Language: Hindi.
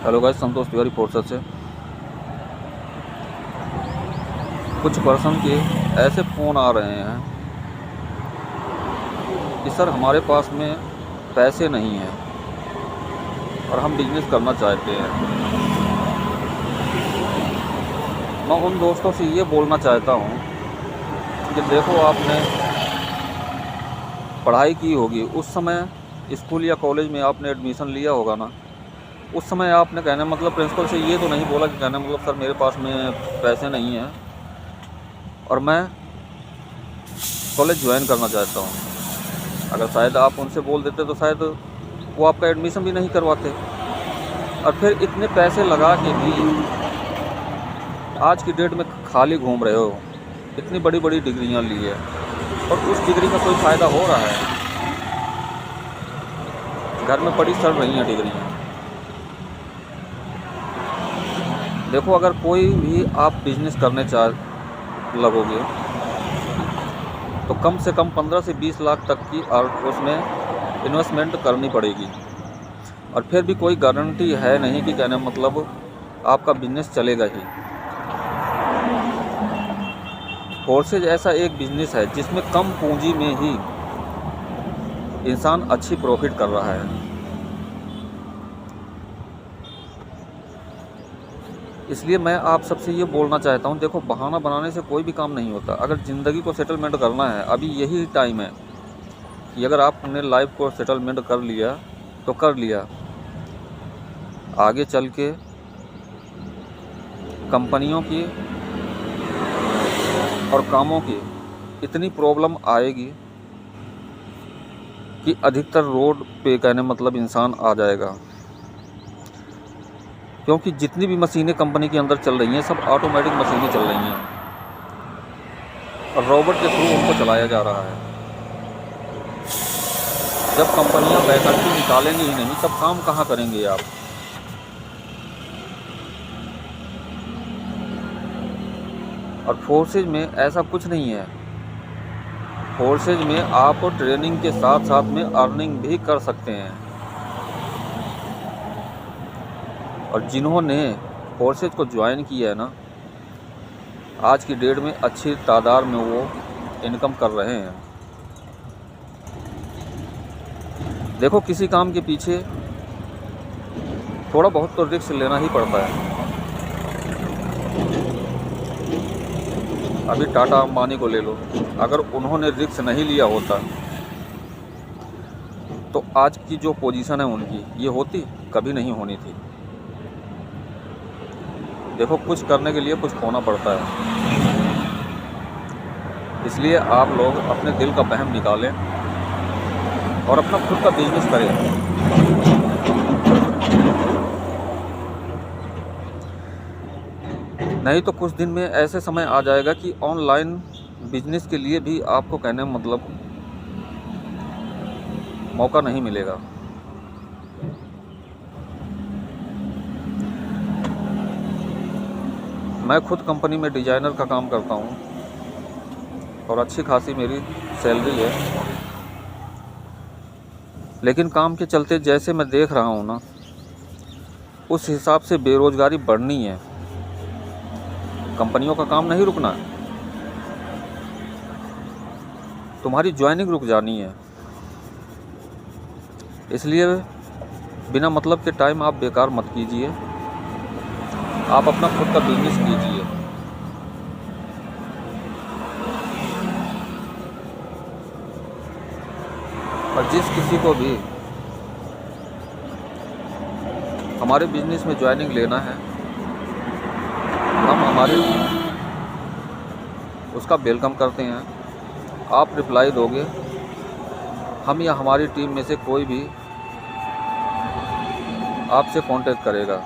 हेलो गाइस, संतोष तिवारी फोर्सेस से। कुछ पर्सन के ऐसे फ़ोन आ रहे हैं कि सर हमारे पास में पैसे नहीं हैं और हम बिज़नेस करना चाहते हैं। मैं उन दोस्तों से ये बोलना चाहता हूँ कि देखो, आपने पढ़ाई की होगी, उस समय स्कूल या कॉलेज में आपने एडमिशन लिया होगा ना। उस समय आपने कहने मतलब प्रिंसिपल से ये तो नहीं बोला कि कहने मतलब सर मेरे पास में पैसे नहीं हैं और मैं कॉलेज ज्वाइन करना चाहता हूँ। अगर शायद आप उनसे बोल देते तो शायद वो आपका एडमिशन भी नहीं करवाते। और फिर इतने पैसे लगा के भी आज की डेट में खाली घूम रहे हो, इतनी बड़ी बड़ी डिग्रियाँ ली है और उस डिग्री का कोई फ़ायदा हो रहा है? घर में पड़ी सड़ रही हैं डिग्रियाँ। देखो, अगर कोई भी आप बिज़नेस करने लगोगे तो कम से कम 15 से 20 लाख तक की और उसमें इन्वेस्टमेंट करनी पड़ेगी। और फिर भी कोई गारंटी है नहीं कि कहने मतलब आपका बिज़नेस चलेगा ही। फोर्सेज ऐसा एक बिज़नेस है जिसमें कम पूंजी में ही इंसान अच्छी प्रॉफिट कर रहा है। इसलिए मैं आप सबसे ये बोलना चाहता हूँ, देखो, बहाना बनाने से कोई भी काम नहीं होता। अगर ज़िंदगी को सेटलमेंट करना है, अभी यही टाइम है कि अगर आपने लाइफ को सेटलमेंट कर लिया तो कर लिया। आगे चल के कंपनियों की और कामों की इतनी प्रॉब्लम आएगी कि अधिकतर रोड पे कहने मतलब इंसान आ जाएगा। क्योंकि जितनी भी मशीनें कंपनी के अंदर चल रही हैं सब ऑटोमेटिक मशीनें चल रही हैं और रोबोट के थ्रू उनको चलाया जा रहा है। जब कंपनियां वैकेंसी निकालेंगी ही नहीं तब काम कहाँ करेंगे आप? और फोर्सेज में ऐसा कुछ नहीं है। फोर्सेज में आप ट्रेनिंग के साथ साथ में अर्निंग भी कर सकते हैं। और जिन्होंने फोर्सेज को ज्वाइन किया है ना, आज की डेट में अच्छी तादाद में वो इनकम कर रहे हैं। देखो, किसी काम के पीछे थोड़ा बहुत तो रिस्क लेना ही पड़ता है। अभी टाटा अंबानी को ले लो, अगर उन्होंने रिस्क नहीं लिया होता तो आज की जो पोजीशन है उनकी ये होती? कभी नहीं होनी थी। देखो, कुछ करने के लिए कुछ खोना पड़ता है। इसलिए आप लोग अपने दिल का वहम निकालें और अपना खुद का बिजनेस करें। नहीं तो कुछ दिन में ऐसे समय आ जाएगा कि ऑनलाइन बिजनेस के लिए भी आपको कहने मतलब मौका नहीं मिलेगा। मैं खुद कंपनी में डिज़ाइनर का काम करता हूँ और अच्छी खासी मेरी सैलरी है, लेकिन काम के चलते जैसे मैं देख रहा हूँ ना, उस हिसाब से बेरोज़गारी बढ़नी है। कंपनियों का काम नहीं रुकना, तुम्हारी ज्वाइनिंग रुक जानी है। इसलिए बिना मतलब के टाइम आप बेकार मत कीजिए, आप अपना खुद का बिजनेस कीजिए। और जिस किसी को भी हमारे बिजनेस में ज्वाइनिंग लेना है, हम हमारे उसका वेलकम करते हैं। आप रिप्लाई दोगे, हम या हमारी टीम में से कोई भी आपसे कांटेक्ट करेगा।